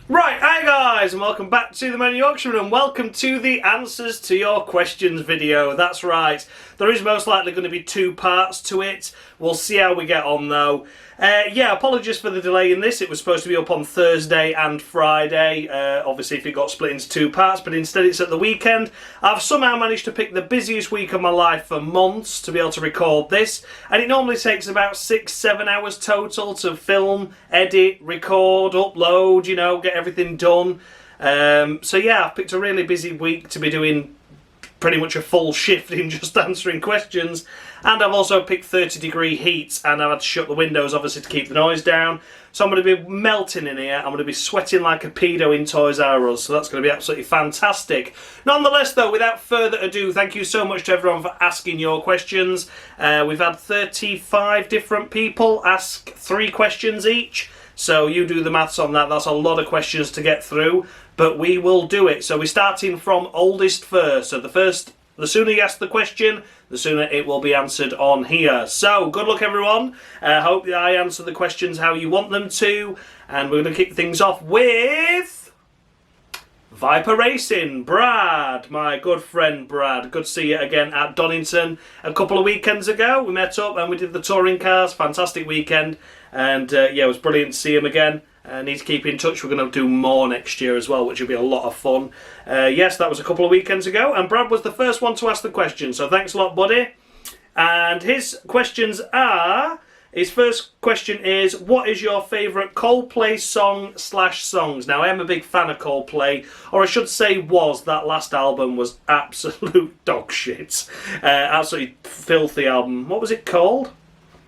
Right, hi guys, and welcome back to the Moaning Yorkshireman, and welcome to the answers to your questions video. That's right, there is most likely going to be two parts to it. We'll see how we get on though. Yeah, apologies for the delay in this. It was supposed to be up on Thursday and Friday, obviously if it got split into two parts, but instead it's at the weekend. I've somehow managed to pick the busiest week of my life for months to be able to record this, and it normally takes about 6-7 hours total to film, edit, record, upload, you know, get everything done. So yeah, I've picked a really busy week to be doing pretty much a full shift in just answering questions, and I've also picked 30-degree heat, and I've had to shut the windows obviously to keep the noise down, so I'm going to be melting in here. I'm going to be sweating like a pedo in Toys R Us, so that's going to be absolutely fantastic. Nonetheless though, without further ado, thank you so much to everyone for asking your questions. We've had 35 different people ask 3 questions each. So you do the maths on that. That's a lot of questions to get through, but we will do it. So we're starting from oldest first. So the sooner you ask the question, the sooner it will be answered on here. So good luck everyone. Hope that I answer the questions how you want them to. And we're going to kick things off with Viper Racing. Brad, my good friend Brad. Good to see you again at Donington a couple of weekends ago. We met up and we did the touring cars. Fantastic weekend. And yeah, it was brilliant to see him again. Need to keep in touch. We're going to do more next year as well, which will be a lot of fun. Yes, that was a couple of weekends ago, and Brad was the first one to ask the question, so thanks a lot, buddy. And his questions are... His first question is, what is your favourite Coldplay song/songs? Now, I am a big fan of Coldplay, or I should say was. That last album was absolute dog shit. Absolutely filthy album. What was it called?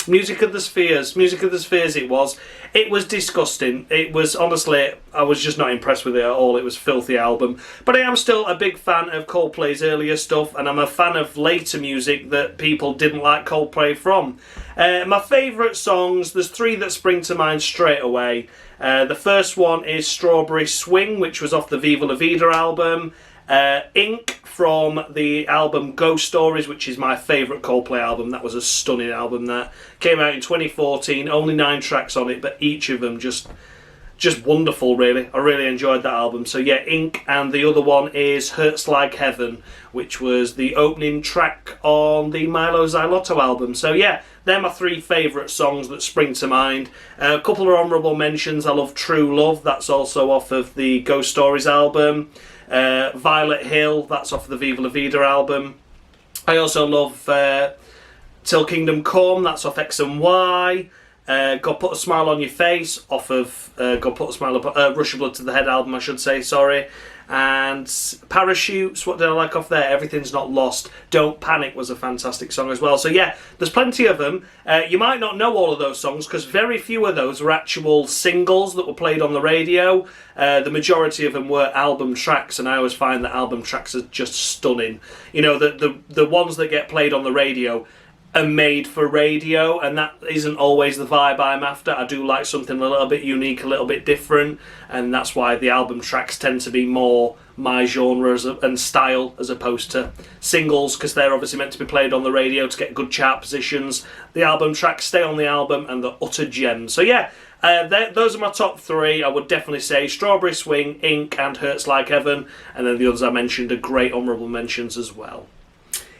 Music of the Spheres. Music of the Spheres it was. It was disgusting. It was, honestly, I was just not impressed with it at all. It was a filthy album. But I am still a big fan of Coldplay's earlier stuff, and I'm a fan of later music that people didn't like Coldplay from. My favourite songs, there's 3 that spring to mind straight away. The first one is Strawberry Swing, which was off the Viva La Vida album. Ink from the album Ghost Stories, which is my favourite Coldplay album. That was a stunning album that came out in 2014, only 9 tracks on it, but each of them just wonderful, really. I really enjoyed that album. So yeah, Ink, and the other one is Hurts Like Heaven, which was the opening track on the Milo Xylotto album. So yeah, they're my 3 favourite songs that spring to mind. A couple of honourable mentions. I love True Love, that's also off of the Ghost Stories album. Violet Hill, that's off the Viva La Vida album. I also love Till Kingdom Come, that's off X and Y. God Put a Smile on Your Face, off of God Put a Smile Rush Your Blood to the Head album, I should say, sorry. And Parachutes, what did I like off there? Everything's Not Lost. Don't Panic was a fantastic song as well. So yeah, there's plenty of them. You might not know all of those songs because very few of those were actual singles that were played on the radio. The majority of them were album tracks, and I always find that album tracks are just stunning. You know, the ones that get played on the radio are made for radio, and that isn't always the vibe I'm after. I do like something a little bit unique, a little bit different, and that's why the album tracks tend to be more my genre and style as opposed to singles, because they're obviously meant to be played on the radio to get good chart positions. The album tracks stay on the album and they're utter gems. So yeah, those are my top 3. I would definitely say Strawberry Swing, Ink and Hurts Like Heaven, and then the others I mentioned are great honourable mentions as well.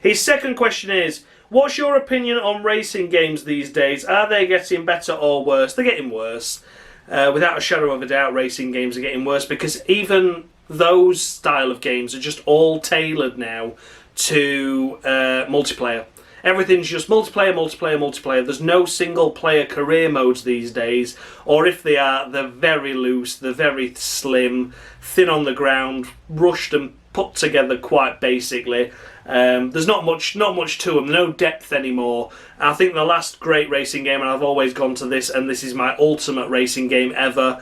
His second question is, what's your opinion on racing games these days? Are they getting better or worse? They're getting worse. Without a shadow of a doubt, racing games are getting worse, because even those style of games are just all tailored now to multiplayer. Everything's just multiplayer, multiplayer, multiplayer. There's no single player career modes these days, or if they are, they're very loose, they're very slim, thin on the ground, rushed and put together quite basically. There's not much to them, no depth anymore. I think the last great racing game, and I've always gone to this, and this is my ultimate racing game ever,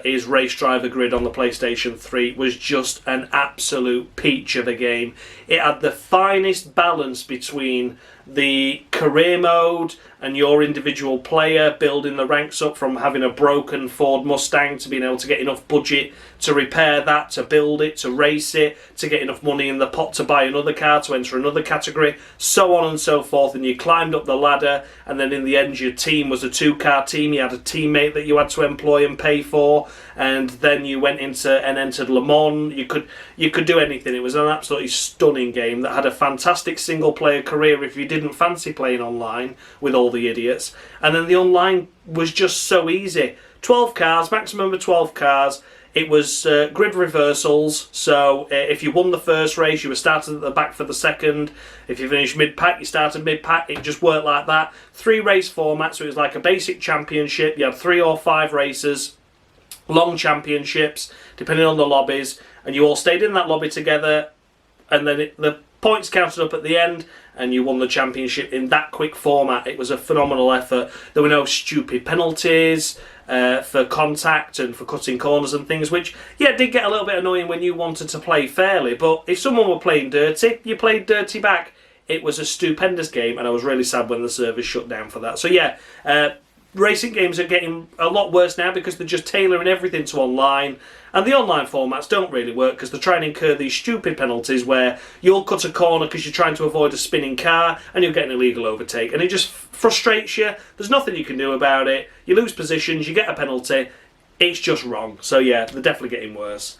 is Race Driver Grid on the PlayStation 3. It was just an absolute peach of a game. It had the finest balance between the career mode and your individual player, building the ranks up from having a broken Ford Mustang to being able to get enough budget to repair that, to build it, to race it, to get enough money in the pot to buy another car, to enter another category, so on and so forth. And you climbed up the ladder, and then in the end your team was a 2-car team. You had a teammate that you had to employ and pay for, and then you went into and entered Le Mans. You could do anything. It was an absolutely stunning game that had a fantastic single player career if you didn't fancy playing online with all the idiots. And then the online was just so easy. 12 cars, maximum of 12 cars. It was grid reversals, so if you won the first race, you were started at the back for the second. If you finished mid-pack, you started mid-pack. It just worked like that. 3 race formats, so it was like a basic championship. You had 3 or 5 races, long championships, depending on the lobbies, and you all stayed in that lobby together, and then the points counted up at the end, and you won the championship in that quick format. It was a phenomenal effort. There were no stupid penalties for contact and for cutting corners and things, which, yeah, did get a little bit annoying when you wanted to play fairly, but if someone were playing dirty, you played dirty back. It was a stupendous game, and I was really sad when the servers shut down for that. So yeah, racing games are getting a lot worse now because they're just tailoring everything to online, and the online formats don't really work because they're trying to incur these stupid penalties where you'll cut a corner because you're trying to avoid a spinning car and you'll get an illegal overtake, and it just frustrates you. There's nothing you can do about it. You lose positions, you get a penalty. It's just wrong. So yeah, they're definitely getting worse.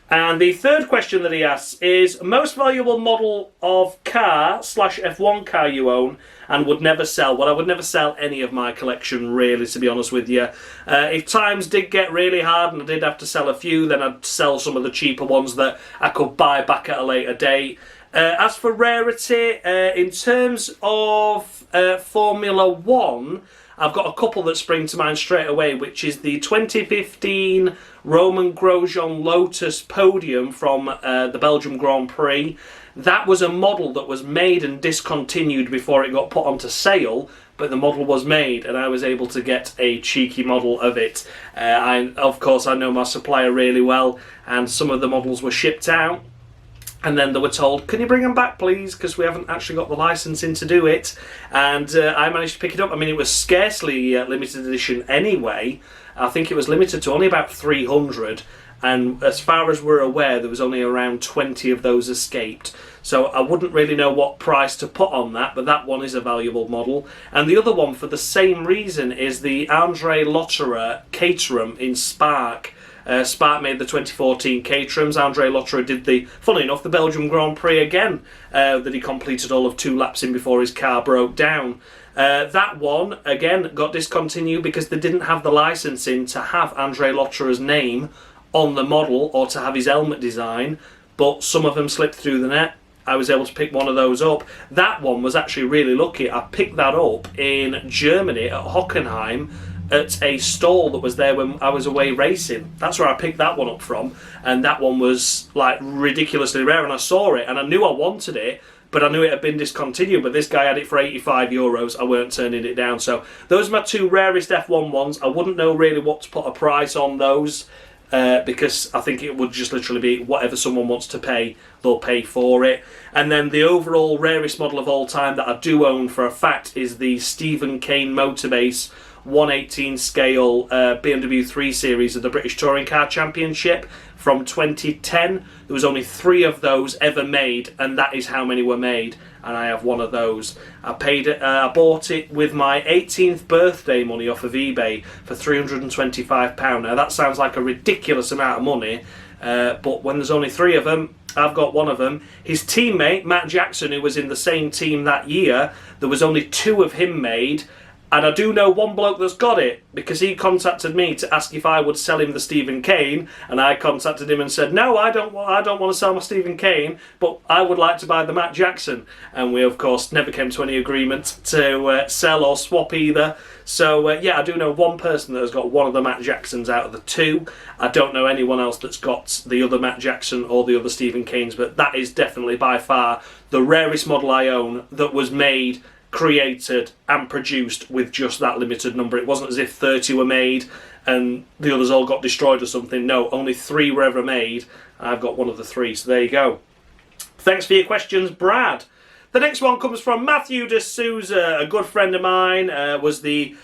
And the third question that he asks is, most valuable model of car / F1 car you own and would never sell? Well, I would never sell any of my collection, really, to be honest with you. If times did get really hard and I did have to sell a few, then I'd sell some of the cheaper ones that I could buy back at a later date. As for rarity, in terms of Formula 1, I've got a couple that spring to mind straight away, which is the 2015 Romain Grosjean Lotus podium from the Belgium Grand Prix. That was a model that was made and discontinued before it got put onto sale, but the model was made and I was able to get a cheeky model of it. Of course, I know my supplier really well, and some of the models were shipped out. And then they were told, can you bring them back, please? Because we haven't actually got the licensing to do it. And I managed to pick it up. I mean, it was scarcely limited edition anyway. I think it was limited to only about 300. And as far as we're aware, there was only around 20 of those escaped. So I wouldn't really know what price to put on that, but that one is a valuable model. And the other one, for the same reason, is the André Lotterer Caterham in Spark. Spark made the 2014 Caterhams. André Lotterer did funnily enough, the Belgium Grand Prix again, that he completed all of 2 laps in before his car broke down. That one, again, got discontinued because they didn't have the licensing to have André Lotterer's name on the model or to have his helmet design, but some of them slipped through the net. I was able to pick one of those up. That one was actually really lucky. I picked that up in Germany at Hockenheim, at a stall that was there when I was away racing. That's where I picked that one up from, and that one was like ridiculously rare, and I saw it and I knew I wanted it, but I knew it had been discontinued, but this guy had it for €85. I weren't turning it down. So those are my 2 rarest F1 ones. I wouldn't know really what to put a price on those, because I think it would just literally be whatever someone wants to pay, they'll pay for it. And then the overall rarest model of all time that I do own for a fact is the Stephen Kane Motorbase 1/18 scale BMW 3 Series of the British Touring Car Championship from 2010. There was only 3 of those ever made, and that is how many were made, and I have one of those. I bought it with my 18th birthday money off of eBay for £325. Now that sounds like a ridiculous amount of money, but when there's only 3 of them, I've got one of them. His teammate, Matt Jackson, who was in the same team that year, there was only 2 of him made. And I do know one bloke that's got it, because he contacted me to ask if I would sell him the Stephen Kane, and I contacted him and said, no, I don't want to sell my Stephen Kane, but I would like to buy the Matt Jackson. And we, of course, never came to any agreement to sell or swap either. So, yeah, I do know one person that has got one of the Matt Jacksons out of the 2. I don't know anyone else that's got the other Matt Jackson or the other Stephen Kanes, but that is definitely by far the rarest model I own that was made, created and produced with just that limited number. It wasn't as if 30 were made and the others all got destroyed or something. No, only 3 were ever made. I've got one of the 3, so there you go. Thanks for your questions, Brad. The next one comes from Matthew de Souza, a good friend of mine, was the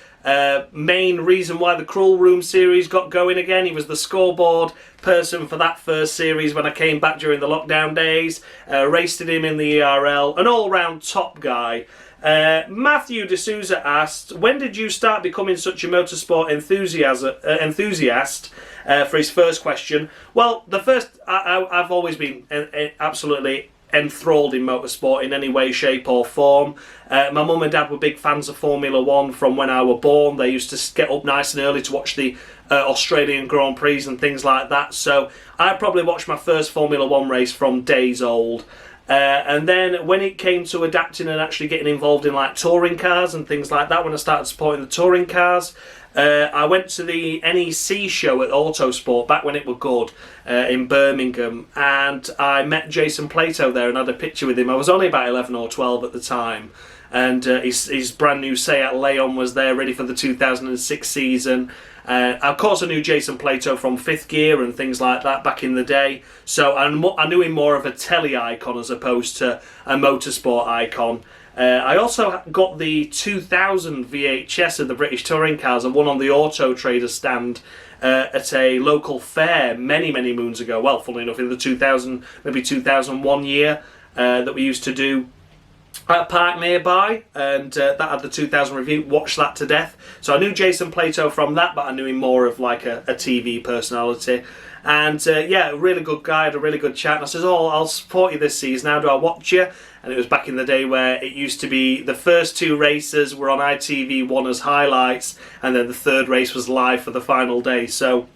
main reason why the Cruel Room series got going again. He was the scoreboard person for that first series when I came back during the lockdown days. Raced him in the ERL, an all-round top guy. Matthew D'Souza asked, when did you start becoming such a motorsport enthusiast? For his first question. Well, I've always been absolutely enthralled in motorsport in any way, shape or form. My mum and dad were big fans of Formula 1 from when I was born. They used to get up nice and early to watch the Australian Grand Prix and things like that. So I probably watched my first Formula 1 race from days old. And then when it came to adapting and actually getting involved in like touring cars and things like that, when I started supporting the touring cars, I went to the NEC show at Autosport back when it was good in Birmingham, and I met Jason Plato there and had a picture with him. I was only about 11 or 12 at the time, and his brand new Seat Leon was there ready for the 2006 season. Of course I knew Jason Plato from Fifth Gear and things like that back in the day, so I knew him more of a telly icon as opposed to a motorsport icon. I also got the 2000 VHS of the British touring cars and one on the Auto Trader stand at a local fair many moons ago. Well, funnily enough, in the 2001 year that we used to do at a park nearby, and that had the 2000 review. Watched that to death. So I knew Jason Plato from that, but I knew him more of like a TV personality. And yeah, a really good guy, had a really good chat. And I says, oh, I'll support you this season. How do I watch you? And it was back in the day where it used to be the first two races were on ITV1 as highlights, and then the third race was live for the final day. So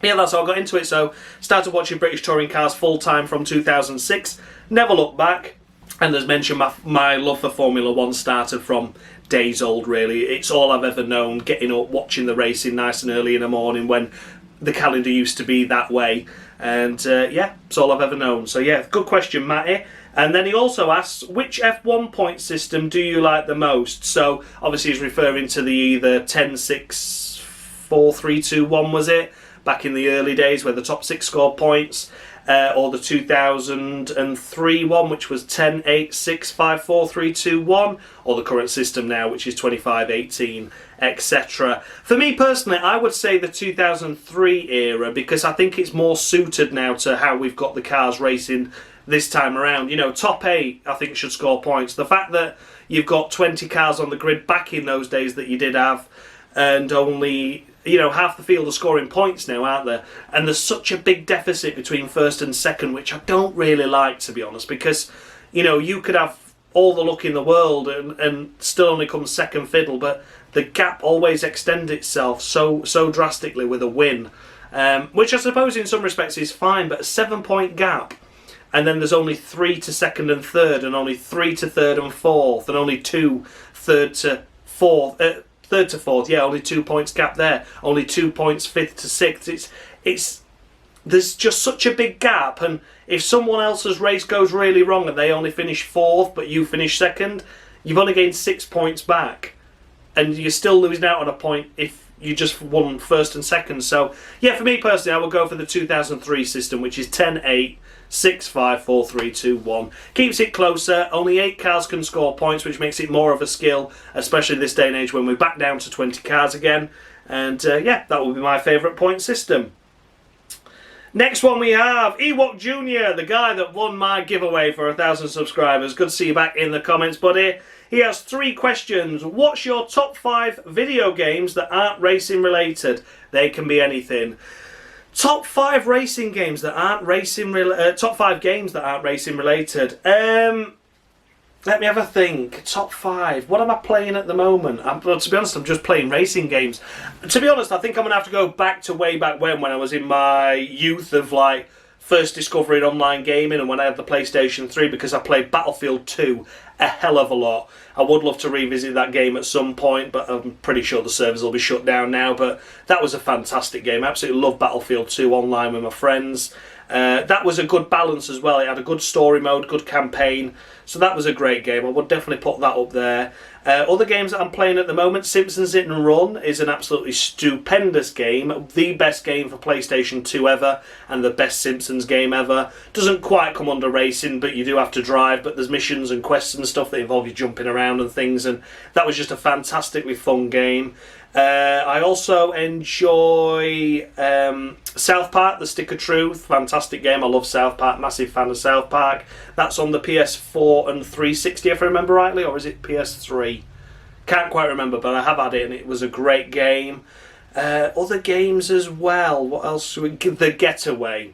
yeah, that's how I got into it. So started watching British touring cars full time from 2006. Never looked back. And as mentioned, my love for Formula 1 started from days old, really. It's all I've ever known, getting up, watching the racing nice and early in the morning when the calendar used to be that way. And yeah, it's all I've ever known. So yeah, good question, Matty. And then he also asks, which F1 point system do you like the most? So obviously he's referring to the either 10, 6, 4, 3, 2, 1, was it? Back in the early days where the top 6 scored points. Or the 2003 one, which was 10, 8, 6, 5, 4, 3, 2, 1, or the current system now, which is 25, 18, etc. For me personally, I would say the 2003 era, because I think it's more suited now to how we've got the cars racing this time around. You know, top 8, I think, should score points. The fact that you've got 20 cars on the grid back in those days that you did have, and only, you know, half the field are scoring points now, aren't there? And there's such a big deficit between first and second, which I don't really like, to be honest, because, you know, you could have all the luck in the world and still only come second fiddle, but the gap always extends itself so drastically with a win, which I suppose in some respects is fine, but a 7-point gap, and then there's only 3 to second and third, and only 3 to third and fourth, and only 2 third to fourth. Third to fourth, yeah, only 2 points gap there. Only 2 points fifth to sixth. There's just such a big gap, and if someone else's race goes really wrong and they only finish fourth but you finish second, you've only gained 6 points back, and you're still losing out on a point if you just won first and second. So yeah, for me personally, I would go for the 2003 system, which is 10, 8, 6, 5, 4, 3, 2, 1. Keeps it closer. Only 8 cars can score points, which makes it more of a skill, especially this day and age when we're back down to 20 cars again. And yeah, that will be my favourite point system. Next one we have Ewokjr, the guy that won my giveaway for 1,000 subscribers. Good to see you back in the comments, buddy. He has 3 questions. What's your top 5 video games that aren't racing related? They can be anything. Top 5 racing games that aren't racing top 5 games that aren't racing related. Let me have a think. Top 5. What am I playing at the moment? Well, to be honest, I'm just playing racing games. To be honest, I think I'm going to have to go back to way back when I was in my youth of like first discovering online gaming, and when I had the PlayStation 3, because I played Battlefield 2 a hell of a lot. I would love to revisit that game at some point, but I'm pretty sure the servers will be shut down now. But that was a fantastic game. I absolutely love Battlefield 2 online with my friends. That was a good balance as well. It had a good story mode, good campaign. So that was a great game. I would definitely put that up there. Other games that I'm playing at the moment, Simpsons Hit and Run is an absolutely stupendous game. The best game for PlayStation 2 ever, and the best Simpsons game ever. Doesn't quite come under racing, but you do have to drive. But there's missions and quests and stuff that involve you jumping around and things. And that was just a fantastically fun game. I also enjoy South Park, The Stick of Truth. Fantastic game. I love South Park. Massive fan of South Park. That's on the PS4 and 360, if I remember rightly, or is it PS3? Can't quite remember, but I have had it, and it was a great game. Other games as well. What else should we give? The Getaway.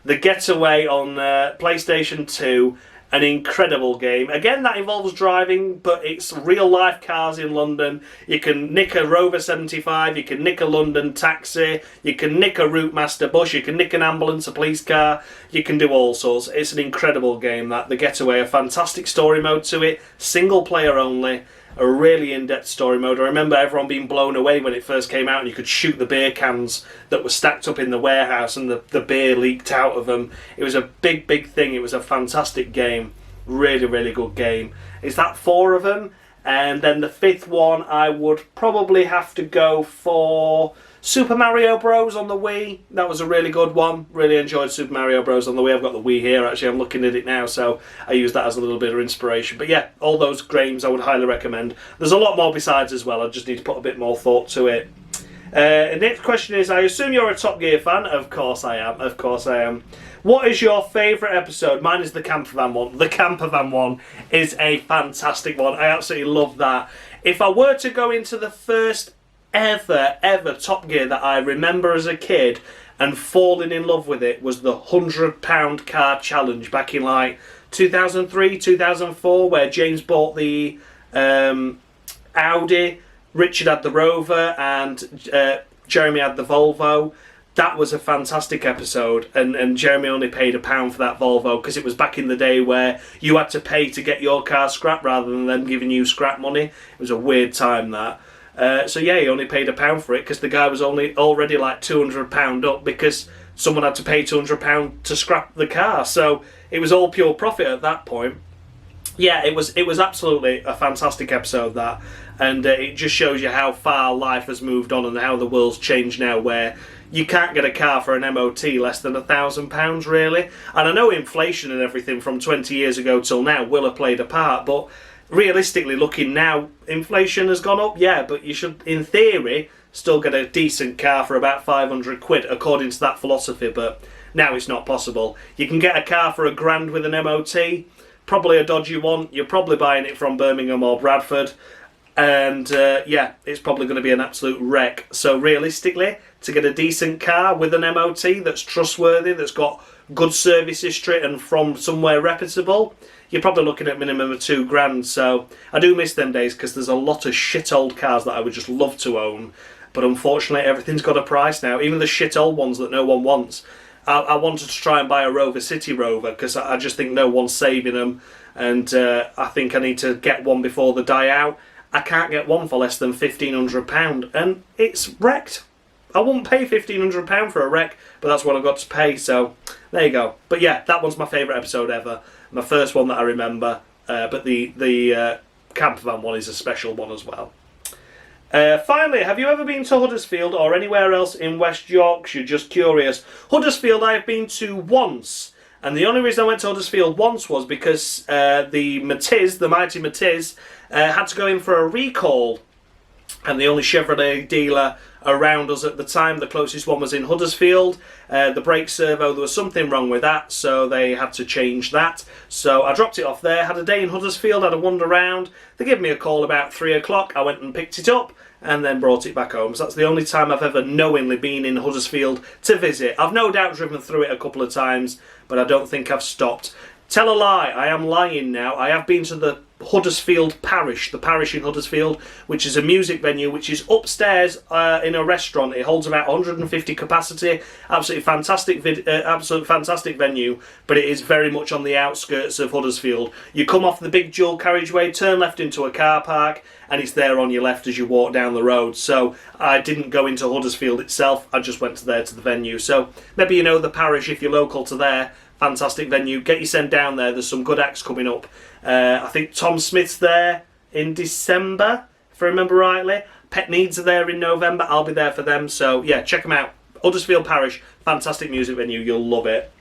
The Getaway on PlayStation 2. An incredible game. Again, that involves driving, but it's real-life cars in London. You can nick a Rover 75, you can nick a London taxi, you can nick a Route Master bus, you can nick an ambulance, a police car, you can do all sorts. It's an incredible game, that. The Getaway. A fantastic story mode to it, single player only. A really in-depth story mode. I remember everyone being blown away when it first came out and you could shoot the beer cans that were stacked up in the warehouse and the beer leaked out of them. It was a big, big thing. It was a fantastic game. Really, really good game. Is that 4 of them? And then the 5th one, I would probably have to go for Super Mario Bros. On the Wii. That was a really good one. Really enjoyed Super Mario Bros. On the Wii. I've got the Wii here, actually. I'm looking at it now, so I use that as a little bit of inspiration. But yeah, all those games I would highly recommend. There's a lot more besides as well. I just need to put a bit more thought to it. Next question is, I assume you're a Top Gear fan? Of course I am. Of course I am. What is your favourite episode? Mine is the campervan one. The campervan one is a fantastic one. I absolutely love that. If I were to go into the first ever Top Gear that I remember as a kid and falling in love with it, was the £100 car challenge back in like 2003, 2004, where James bought the Audi, Richard had the Rover, and Jeremy had the Volvo. That was a fantastic episode, and Jeremy only paid £1 for that Volvo because it was back in the day where you had to pay to get your car scrapped rather than them giving you scrap money. It was a weird time, that. So yeah, he only paid £1 for it because the guy was already like £200 up because someone had to pay £200 to scrap the car. So it was all pure profit at that point. Yeah, it was absolutely a fantastic episode, that, and it just shows you how far life has moved on and how the world's changed now, where you can't get a car for an MOT less than £1,000 really. And I know inflation and everything from 20 years ago till now will have played a part, but realistically looking now, inflation has gone up, yeah, but you should, in theory, still get a decent car for about 500 quid according to that philosophy, but now it's not possible. You can get a car for £1,000 with an MOT, probably a dodgy one. You're probably buying it from Birmingham or Bradford, and yeah, it's probably going to be an absolute wreck. So realistically, to get a decent car with an MOT that's trustworthy, that's got good service history and from somewhere reputable, you're probably looking at a minimum of £2,000. So I do miss them days because there's a lot of shit old cars that I would just love to own, but unfortunately everything's got a price now, even the shit old ones that no one wants. I wanted to try and buy a Rover City Rover because I just think no one's saving them, and I think I need to get one before they die out. I can't get one for less than £1,500, and it's wrecked. I wouldn't pay £1,500 for a wreck, but that's what I've got to pay, so there you go. But yeah, that one's my favourite episode ever. My first one that I remember, but the campervan one is a special one as well. Finally, have you ever been to Huddersfield or anywhere else in West Yorkshire? Just curious. Huddersfield I have been to once, and the only reason I went to Huddersfield once was because the mighty Matiz, had to go in for a recall, and the only Chevrolet dealer around us at the time, the closest one, was in Huddersfield. The brake servo, there was something wrong with that, so they had to change that. So I dropped it off there, had a day in Huddersfield, had a wander around. They gave me a call about 3 o'clock. I went and picked it up and then brought it back home. So that's the only time I've ever knowingly been in Huddersfield to visit. I've no doubt driven through it a couple of times, but I don't think I've stopped. Tell a lie, I am lying now. I have been to the Huddersfield Parish, the parish in Huddersfield, which is a music venue which is upstairs in a restaurant. It holds about 150 capacity. Absolutely fantastic venue, but it is very much on the outskirts of Huddersfield. You come off the big dual carriageway, turn left into a car park, and it's there on your left as you walk down the road. So I didn't go into Huddersfield itself, I just went there to the venue. So maybe you know the parish if you're local to there. Fantastic venue. Get your send down there. There's some good acts coming up. I think Tom Smith's there in December, if I remember rightly. Pet Needs are there in November. I'll be there for them. So yeah, check them out. Huddersfield Parish, fantastic music venue. You'll love it.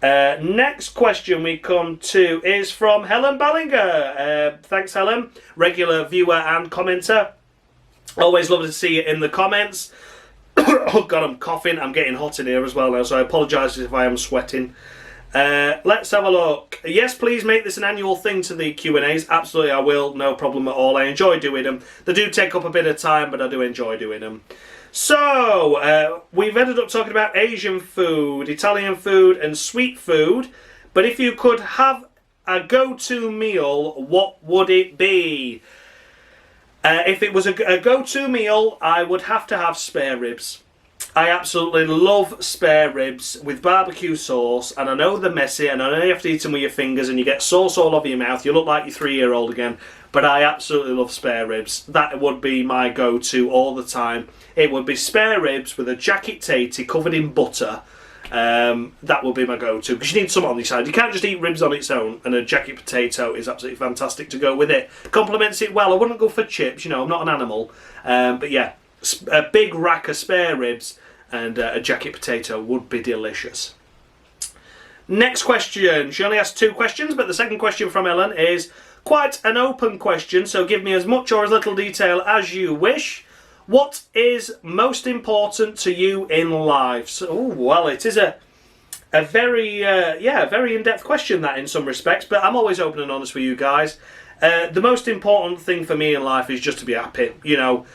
Next question we come to is from Helen Ballinger. Thanks, Helen. Regular viewer and commenter. Always love to see it in the comments. Oh God, I'm coughing. I'm getting hot in here as well now, so I apologise if I am sweating. Let's have a look. Yes, please make this an annual thing to the Q&As. Absolutely, I will. No problem at all. I enjoy doing them. They do take up a bit of time, but I do enjoy doing them. So, we've ended up talking about Asian food, Italian food, and sweet food. But if you could have a go-to meal, what would it be? If it was a go-to meal, I would have to have spare ribs. I absolutely love spare ribs with barbecue sauce, and I know they're messy, and I know you have to eat them with your fingers, and you get sauce all over your mouth. You look like your 3-year-old again, but I absolutely love spare ribs. That would be my go-to all the time. It would be spare ribs with a jacket tatey covered in butter. That would be my go-to, because you need some on the side. You can't just eat ribs on its own, and a jacket potato is absolutely fantastic to go with it. Complements it well. I wouldn't go for chips, you know, I'm not an animal. But yeah, a big rack of spare ribs and a jacket potato would be delicious. Next question. She only asked 2 questions, but the second question from Ellen is quite an open question, so give me as much or as little detail as you wish. What is most important to you in life? So, well, it is a very very in-depth question, that, in some respects, but I'm always open and honest with you guys. The most important thing for me in life is just to be happy, you know.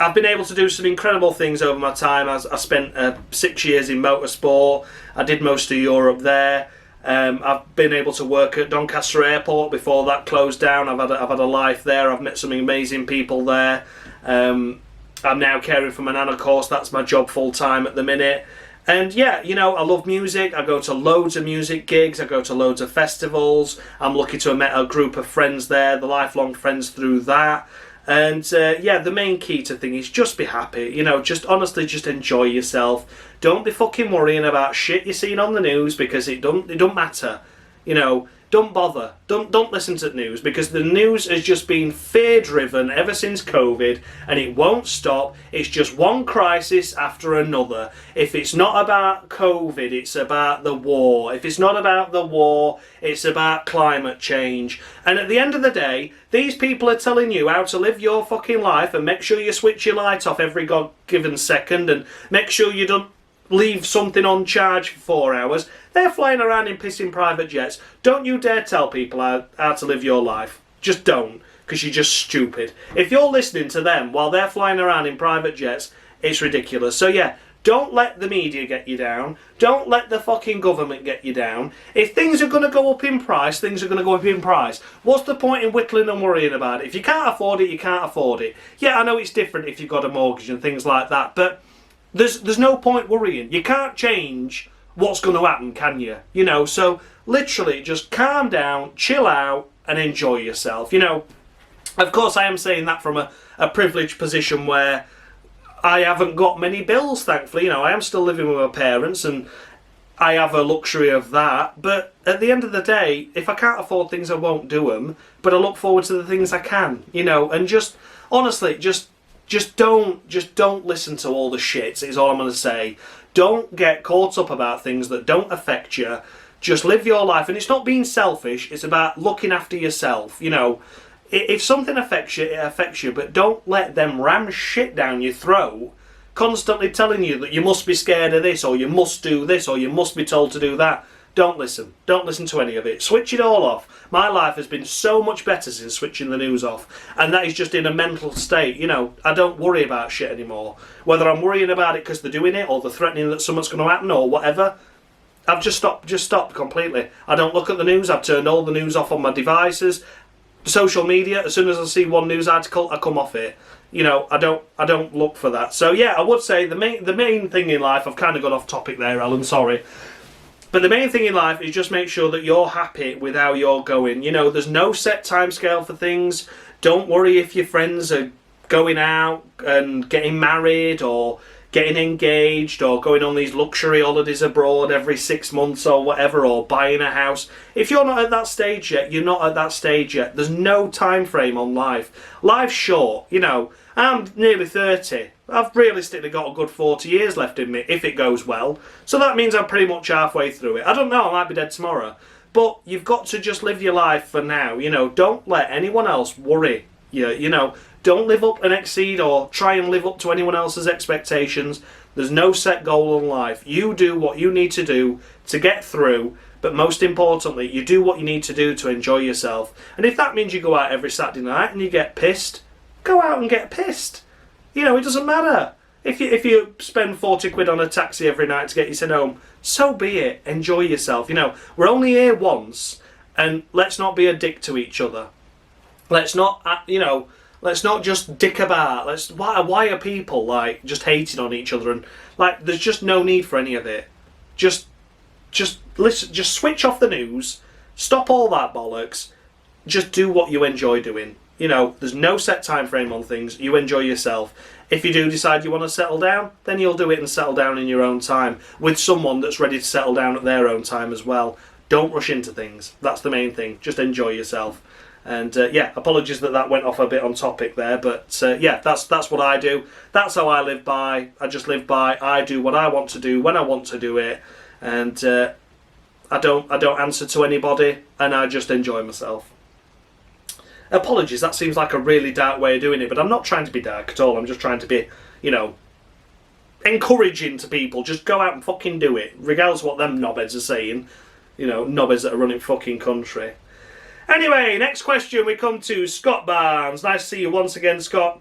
I've been able to do some incredible things over my time. I spent 6 years in motorsport. I did most of Europe there. I've been able to work at Doncaster Airport before that closed down. I've had a life there. I've met some amazing people there. I'm now caring for my nana course. That's my job full time at the minute. And yeah, you know, I love music. I go to loads of music gigs. I go to loads of festivals. I'm lucky to have met a group of friends there, the lifelong friends through that. And yeah, the main key to thing is just be happy. You know, just honestly, just enjoy yourself. Don't be fucking worrying about shit you're seeing on the news, because it don't matter. You know, don't bother. Don't listen to the news, because the news has just been fear-driven ever since COVID, and it won't stop. It's just one crisis after another. If it's not about COVID, it's about the war. If it's not about the war, it's about climate change. And at the end of the day, these people are telling you how to live your fucking life, and make sure you switch your light off every god-given second, and make sure you don't leave something on charge for 4 hours. They're flying around in pissing private jets. Don't you dare tell people how to live your life. Just don't, because you're just stupid. If you're listening to them while they're flying around in private jets, it's ridiculous. So yeah, don't let the media get you down. Don't let the fucking government get you down. If things are going to go up in price, things are going to go up in price. What's the point in whittling and worrying about it? If you can't afford it, you can't afford it. Yeah, I know it's different if you've got a mortgage and things like that, but there's no point worrying. You can't change what's going to happen, can you? You know, so literally just calm down, chill out, and enjoy yourself. You know, of course I am saying that from a privileged position where I haven't got many bills, thankfully. You know, I am still living with my parents, and I have a luxury of that. But at the end of the day, if I can't afford things, I won't do them. But I look forward to the things I can, you know, and just honestly, just don't listen to all the shit, is all I'm going to say. Don't get caught up about things that don't affect you. Just live your life. And it's not being selfish, it's about looking after yourself. You know, if something affects you, it affects you, but don't let them ram shit down your throat, constantly telling you that you must be scared of this, or you must do this, or you must be told to do that. Don't listen. Don't listen to any of it. Switch it all off. My life has been so much better since switching the news off. And that is just in a mental state. You know, I don't worry about shit anymore. Whether I'm worrying about it because they're doing it, or they're threatening that something's going to happen, or whatever, I've just stopped completely. I don't look at the news. I've turned all the news off on my devices. Social media, as soon as I see one news article, I come off it. You know, I don't look for that. So yeah, I would say the main thing in life, I've kind of gone off topic there, Alan, sorry. But the main thing in life is just make sure that you're happy with how you're going. You know, there's no set time scale for things. Don't worry if your friends are going out and getting married, or getting engaged, or going on these luxury holidays abroad every 6 months or whatever, or buying a house. If you're not at that stage yet, you're not at that stage yet. There's no time frame on life. Life's short, you know. I'm nearly 30. I've realistically got a good 40 years left in me, if it goes well. So that means I'm pretty much halfway through it. I don't know, I might be dead tomorrow. But you've got to just live your life for now. You know, don't let anyone else worry You know, don't live up and exceed or try and live up to anyone else's expectations. There's no set goal in life. You do what you need to do to get through, but most importantly, you do what you need to do to enjoy yourself. And if that means you go out every Saturday night and you get pissed, go out and get pissed. You know, it doesn't matter. If you spend 40 quid on a taxi every night to get you sent home, so be it. Enjoy yourself. You know, we're only here once, and let's not be a dick to each other. Let's not, let's not just dick about. Why are people like just hating on each other? And like, there's just no need for any of it. Just listen. Just switch off the news. Stop all that bollocks. Just do what you enjoy doing. You know, there's no set time frame on things. You enjoy yourself. If you do decide you want to settle down, then you'll do it and settle down in your own time with someone that's ready to settle down at their own time as well. Don't rush into things. That's the main thing. Just enjoy yourself. And yeah, apologies that went off a bit on topic there, but yeah, that's what I do. That's how I live by. I just live by. I do what I want to do when I want to do it, and I don't answer to anybody, and I just enjoy myself. Apologies, that seems like a really dark way of doing it, but I'm not trying to be dark at all. I'm just trying to be, you know, encouraging to people. Just go out and fucking do it, regardless of what them knobheads are saying. You know, knobheads that are running fucking country. Anyway, next question we come to Scott Barnes. Nice to see you once again, Scott.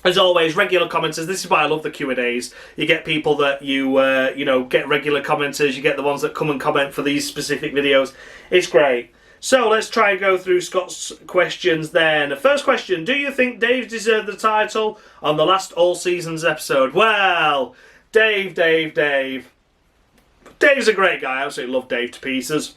As always, regular commenters. This is why I love the Q&As. You get people that you know, get regular commenters. You get the ones that come and comment for these specific videos. It's great. So let's try and go through Scott's questions then. The first question, do you think Dave deserved the title on the last All Seasons episode? Well, Dave. Dave's a great guy. I absolutely love Dave to pieces.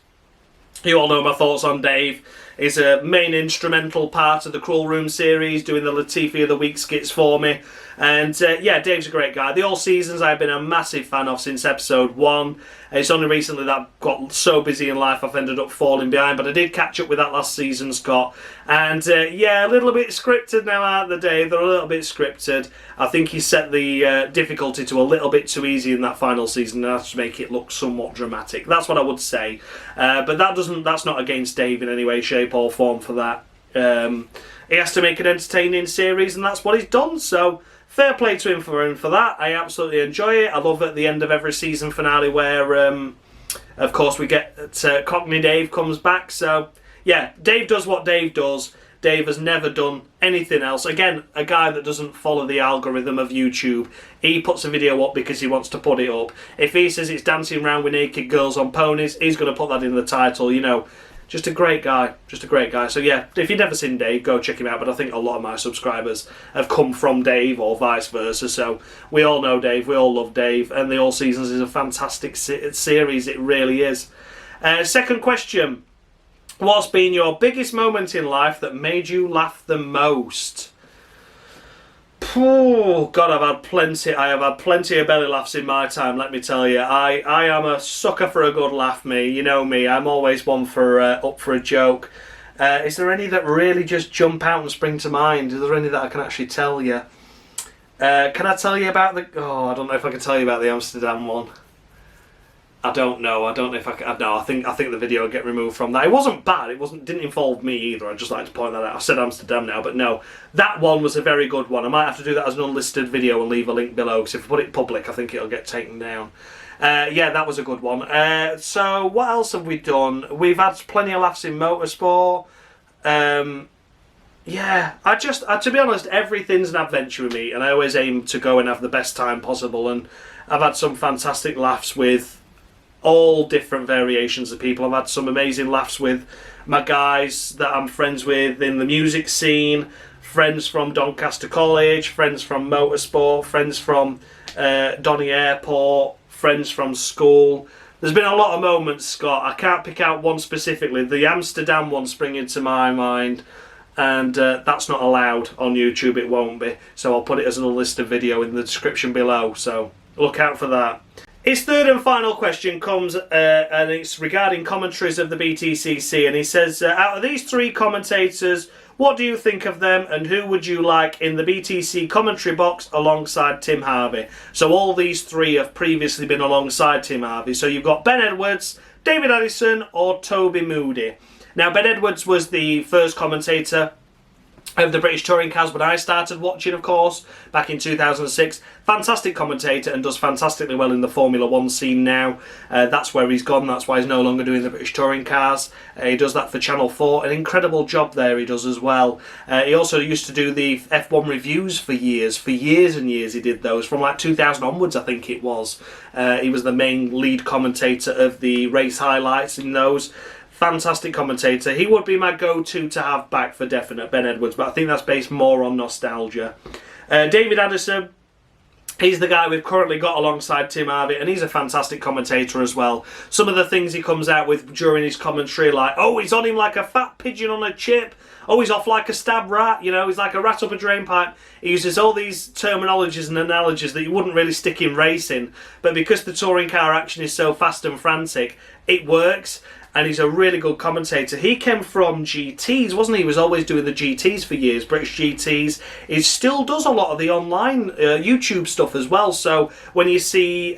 You all know my thoughts on Dave. He's a main instrumental part of the Cruel Room series, doing the Latifi of the Week skits for me. And yeah, Dave's a great guy. The All Seasons I've been a massive fan of since episode 1. It's only recently that I've got so busy in life I've ended up falling behind, but I did catch up with that last season, Scott. And yeah, a little bit scripted now, aren't they, Dave? They're a little bit scripted. I think he set the difficulty to a little bit too easy in that final season, and has to make it look somewhat dramatic. That's what I would say. But that's not against Dave in any way, shape or form for that. He has to make an entertaining series, and that's what he's done, so fair play to him for that. I absolutely enjoy it. I love at the end of every season finale where, of course, we get Cockney Dave comes back. So, yeah, Dave does what Dave does. Dave has never done anything else. Again, a guy that doesn't follow the algorithm of YouTube. He puts a video up because he wants to put it up. If he says it's dancing around with naked girls on ponies, he's going to put that in the title, you know. Just a great guy. Just a great guy. So yeah, if you've never seen Dave, go check him out. But I think a lot of my subscribers have come from Dave or vice versa. So we all know Dave. We all love Dave. And the All Seasons is a fantastic series. It really is. Second question. What's been your biggest moment in life that made you laugh the most? Oh God, I have had plenty of belly laughs in my time, let me tell you. I am a sucker for a good laugh, me. You know me, I'm always one for up for a joke. Is there any that really just jump out and spring to mind? Is there any that I can actually tell you? Can I tell you about the... Oh, I don't know if I can tell you about the Amsterdam one. I don't know. I don't know if I can. No, I think the video will get removed from that. It wasn't bad. Didn't involve me either. I'd just like to point that out. I've said Amsterdam now, but no, that one was a very good one. I might have to do that as an unlisted video and leave a link below, because if I put it public, I think it'll get taken down. Yeah, that was a good one. So what else have we done? We've had plenty of laughs in motorsport. Yeah, to be honest, everything's an adventure with me, and I always aim to go and have the best time possible. And I've had some fantastic laughs with all different variations of people. I've had some amazing laughs with my guys that I'm friends with in the music scene, friends from Doncaster College, friends from motorsport, friends from Donny Airport, friends from school. There's been a lot of moments, Scott. I can't pick out one specifically. The Amsterdam one springing to my mind, and that's not allowed on YouTube. It won't be. So I'll put it as an unlisted video in the description below. So look out for that. His third and final question comes, and it's regarding commentaries of the BTCC, and he says, out of these three commentators, what do you think of them, and who would you like in the BTC commentary box alongside Tim Harvey? So all these three have previously been alongside Tim Harvey. So you've got Ben Edwards, David Addison, or Toby Moody. Now, Ben Edwards was the first commentator of the British touring cars when I started watching, of course, back in 2006. Fantastic commentator and does fantastically well in the Formula 1 scene now. That's where he's gone. That's why he's no longer doing the British touring cars. He does that for Channel 4. An incredible job there he does as well. He also used to do the F1 reviews for years. For years and years he did those. From like 2000 onwards, I think it was. He was the main lead commentator of the race highlights in those. Fantastic commentator. He would be my go-to to have back for definite, Ben Edwards, but I think that's based more on nostalgia. David Addison, he's the guy we've currently got alongside Tim Harvey, and he's a fantastic commentator as well. Some of the things he comes out with during his commentary, like, oh, he's on him like a fat pigeon on a chip. Oh, he's off like a stab rat. You know, he's like a rat up a drain pipe. He uses all these terminologies and analogies that you wouldn't really stick in racing, but because the touring car action is so fast and frantic, it works. And he's a really good commentator. He came from GTs, wasn't he? He was always doing the GTs for years, British GTs. He still does a lot of the online YouTube stuff as well. So when you see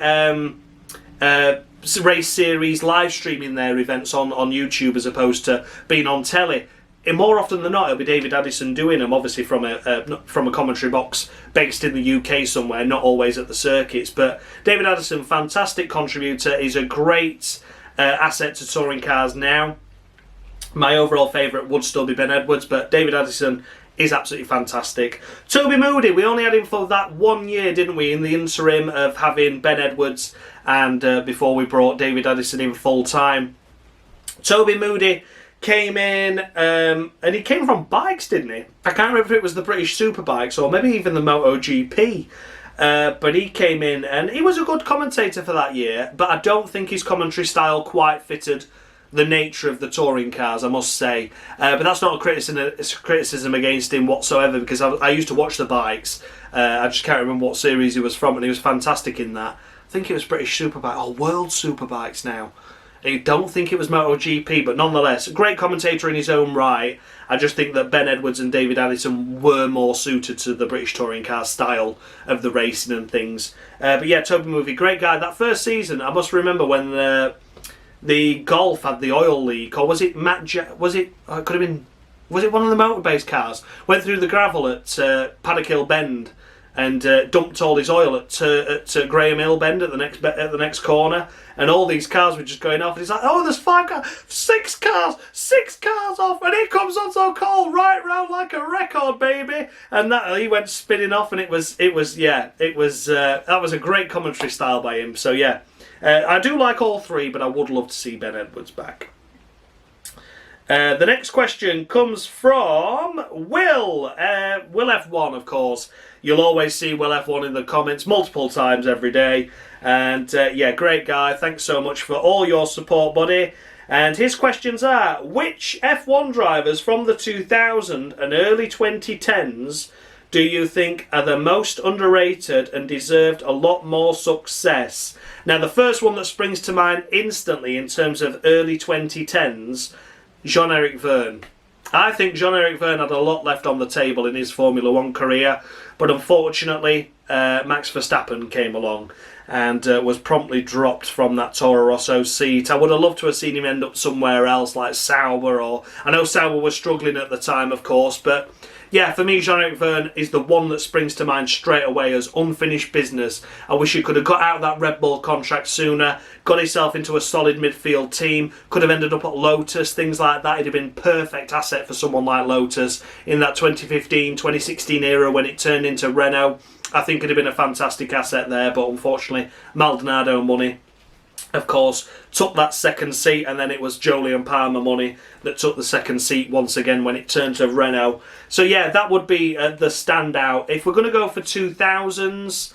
race series live streaming their events on YouTube as opposed to being on telly, and more often than not, it'll be David Addison doing them, obviously from a commentary box based in the UK somewhere, not always at the circuits. But David Addison, fantastic contributor. He's a great asset to touring cars now. My overall favourite would still be Ben Edwards, but David Addison is absolutely fantastic. Toby Moody, we only had him for that 1 year, didn't we, in the interim of having Ben Edwards and before we brought David Addison in full time. Toby Moody came in, and he came from bikes, didn't he? I can't remember if it was the British Superbikes or maybe even the MotoGP. But he came in and he was a good commentator for that year, but I don't think his commentary style quite fitted the nature of the touring cars, I must say. But that's not a criticism against him whatsoever, because I used to watch the bikes. I just can't remember what series he was from, and he was fantastic in that. I think it was British Superbike, or World Superbikes now. I don't think it was MotoGP, but nonetheless, a great commentator in his own right. I just think that Ben Edwards and David Addison were more suited to the British touring car style of the racing and things. But yeah, Toby Moody, great guy. That first season, I must remember when the Golf had the oil leak, or was it was it one of the motor-based cars? Went through the gravel at Paddock Hill Bend and dumped all his oil at Graham Hill Bend at the next corner, and all these cars were just going off. And he's like, "Oh, there's six cars off, and here comes Otto Cole right round like a record, baby!" And that he went spinning off, and that was a great commentary style by him. So yeah, I do like all three, but I would love to see Ben Edwards back. The next question comes from Will. Will F1, of course. You'll always see Will F1 in the comments multiple times every day. And yeah, great guy. Thanks so much for all your support, buddy. And his questions are, which F1 drivers from the 2000 and early 2010s do you think are the most underrated and deserved a lot more success? Now, the first one that springs to mind instantly in terms of early 2010s, Jean-Eric Vergne. I think Jean-Eric Vergne had a lot left on the table in his Formula 1 career, but unfortunately Max Verstappen came along and was promptly dropped from that Toro Rosso seat. I would have loved to have seen him end up somewhere else like Sauber, or I know Sauber was struggling at the time, of course, but yeah, for me, Jean-Eric Vergne is the one that springs to mind straight away as unfinished business. I wish he could have got out of that Red Bull contract sooner, got himself into a solid midfield team, could have ended up at Lotus, things like that. He'd have been perfect asset for someone like Lotus in that 2015, 2016 era when it turned into Renault. I think it'd have been a fantastic asset there, but unfortunately, Maldonado money, of course, took that second seat, and then it was Jolyon Palmer money that took the second seat once again when it turned to Renault. So yeah, that would be the standout. If we're going to go for 2000s,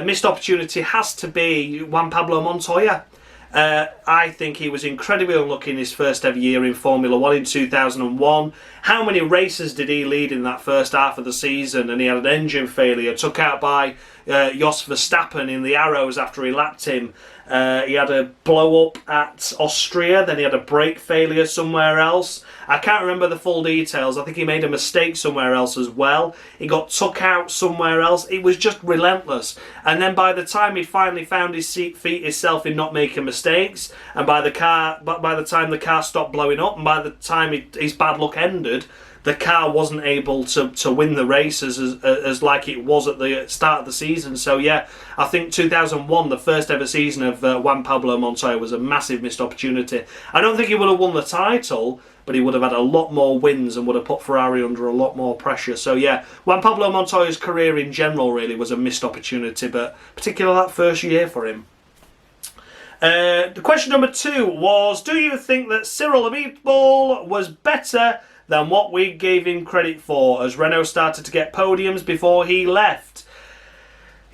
missed opportunity has to be Juan Pablo Montoya. I think he was incredibly unlucky in his first ever year in Formula 1 in 2001. How many races did he lead in that first half of the season? And he had an engine failure, took out by Jos Verstappen in the Arrows after he lapped him. He had a blow up at Austria, then he had a brake failure somewhere else. I can't remember the full details. I think he made a mistake somewhere else as well. He got took out somewhere else. It was just relentless. And then by the time he finally found his feet himself in not making mistakes, and by the time the car stopped blowing up, and by the time his bad luck ended, the car wasn't able to win the race as like it was at the start of the season. So yeah, I think 2001, the first ever season of Juan Pablo Montoya, was a massive missed opportunity. I don't think he would have won the title, but he would have had a lot more wins and would have put Ferrari under a lot more pressure. So yeah, Juan Pablo Montoya's career in general really was a missed opportunity, but particularly that first year for him. The question number 2 was, do you think that Cyril the Meatball was better than what we gave him credit for, as Renault started to get podiums before he left?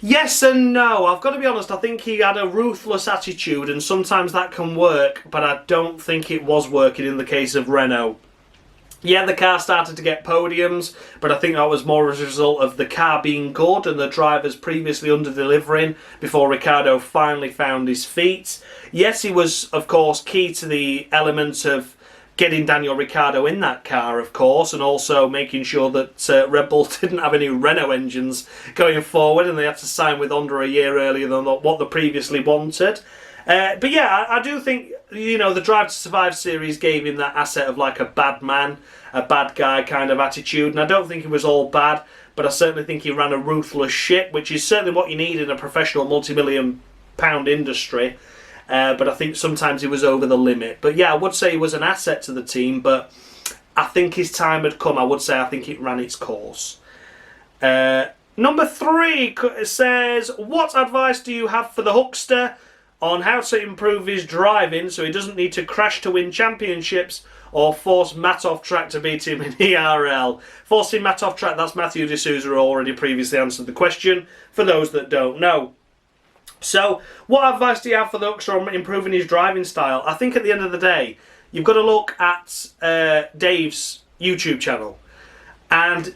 Yes and no. I've got to be honest, I think he had a ruthless attitude, and sometimes that can work, but I don't think it was working in the case of Renault. Yeah, the car started to get podiums, but I think that was more as a result of the car being good and the drivers previously under-delivering before Ricciardo finally found his feet. Yes, he was, of course, key to the element of getting Daniel Ricciardo in that car, of course, and also making sure that Red Bull didn't have any Renault engines going forward, and they had to sign with Honda a year earlier than what they previously wanted. But yeah, I do think, you know, the Drive to Survive series gave him that asset of like a bad man, a bad guy kind of attitude, and I don't think it was all bad, but I certainly think he ran a ruthless ship, which is certainly what you need in a professional multi-million pound industry. But I think sometimes he was over the limit. But yeah, I would say he was an asset to the team, but I think his time had come. I would say I think it ran its course. Number 3 says, what advice do you have for the Huckster on how to improve his driving so he doesn't need to crash to win championships or force Matt off track to beat him in ERL? Forcing Matt off track, that's Matthew D'Souza, who already previously answered the question, for those that don't know. So, what advice do you have for the Huckster on improving his driving style? I think at the end of the day, you've got to look at Dave's YouTube channel. And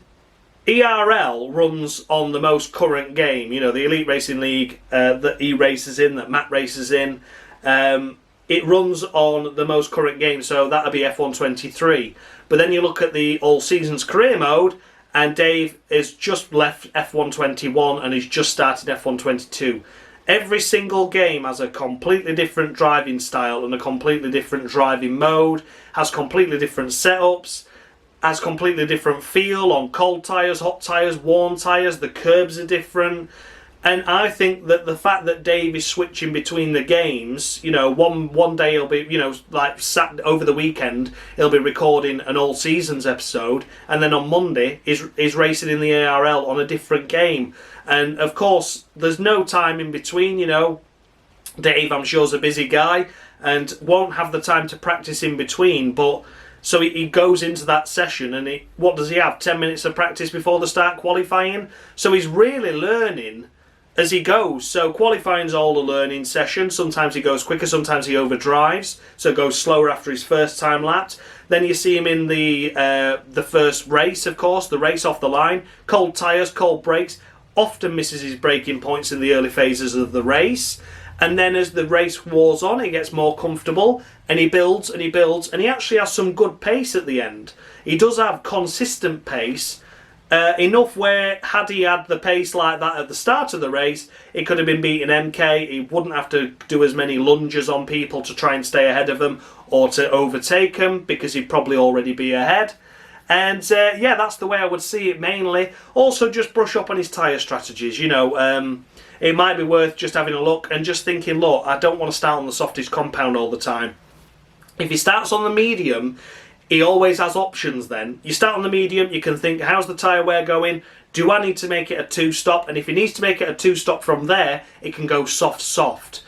ERL runs on the most current game, you know, the Elite Racing League that he races in, that Matt races in. It runs on the most current game, so that would be F1 23. But then you look at the All Seasons Career Mode, and Dave has just left F1 21 and he's just started F1 22. Every single game has a completely different driving style and a completely different driving mode, has completely different setups, has completely different feel on cold tyres, hot tyres, warm tyres, the curbs are different. And I think that the fact that Dave is switching between the games, you know, one day he'll be, you know, like sat over the weekend, he'll be recording an All Seasons episode, and then on Monday is racing in the ARL on a different game. And of course, there's no time in between, you know. Dave, I'm sure, is a busy guy and won't have the time to practice in between, but so he goes into that session and what does he have? 10 minutes of practice before the start qualifying? So he's really learning as he goes. So qualifying's all a learning session. Sometimes he goes quicker, sometimes he overdrives, so goes slower after his first time lapped. Then you see him in the first race, of course, the race off the line. Cold tyres, cold brakes, often misses his braking points in the early phases of the race. And then as the race wars on, he gets more comfortable and he builds and he builds, and he actually has some good pace at the end. He does have consistent pace, enough where had he had the pace like that at the start of the race, it could have been beating MK. He wouldn't have to do as many lunges on people to try and stay ahead of them or to overtake them, because he'd probably already be ahead. And yeah, that's the way I would see it mainly. Also, just brush up on his tyre strategies, you know. It might be worth just having a look and just thinking, look, I don't want to start on the softest compound all the time. If he starts on the medium, he always has options then. You start on the medium, you can think, how's the tyre wear going? Do I need to make it a 2-stop? And if he needs to make it a 2-stop from there, it can go soft.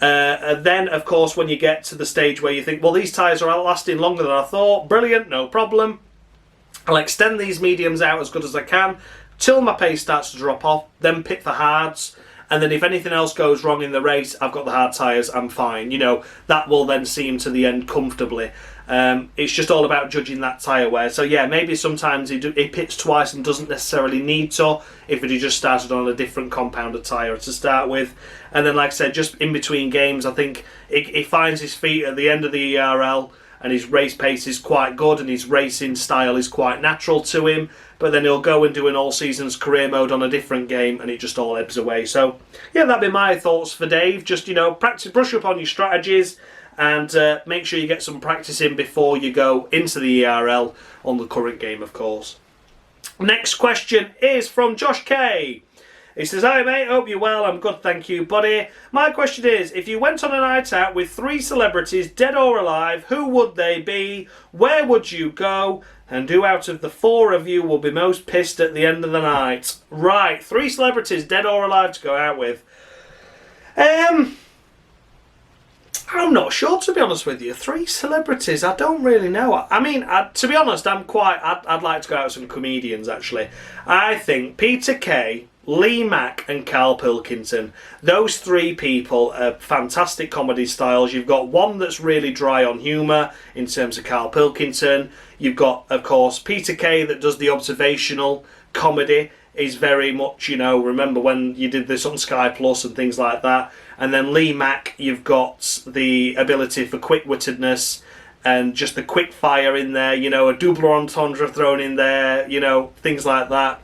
And then, of course, when you get to the stage where you think, well, these tyres are lasting longer than I thought, brilliant, no problem. I'll extend these mediums out as good as I can till my pace starts to drop off, then pick the hards. And then if anything else goes wrong in the race, I've got the hard tyres, I'm fine. You know, that will then see him to the end comfortably. It's just all about judging that tyre wear. So yeah, maybe sometimes he pits twice and doesn't necessarily need to, if he just started on a different compounded tyre to start with. And then, like I said, just in between games, I think he finds his feet at the end of the ERL, and his race pace is quite good and his racing style is quite natural to him. But then he'll go and do an All Seasons Career Mode on a different game and it just all ebbs away. So yeah, that'd be my thoughts for Dave. Just, you know, practice, brush up on your strategies, and make sure you get some practice in before you go into the ERL on the current game, of course. Next question is from Josh K. He says, "Hi mate, hope you're well. I'm good, thank you, buddy. My question is, if you went on a night out with 3 celebrities, dead or alive, who would they be? Where would you go? And who out of the 4 of you will be most pissed at the end of the night?" Right, 3 celebrities, dead or alive, to go out with. I'm not sure, to be honest with you. 3 celebrities, I don't really know. I mean, to be honest, I'd like to go out with some comedians, actually. I think Peter Kay, Lee Mack and Carl Pilkington. Those 3 people are fantastic comedy styles. You've got one that's really dry on humour in terms of Carl Pilkington. You've got, of course, Peter Kay that does the observational comedy. Is very much, you know, remember when you did this on Sky Plus and things like that. And then Lee Mack, you've got the ability for quick-wittedness and just the quick fire in there, you know, a double entendre thrown in there, you know, things like that.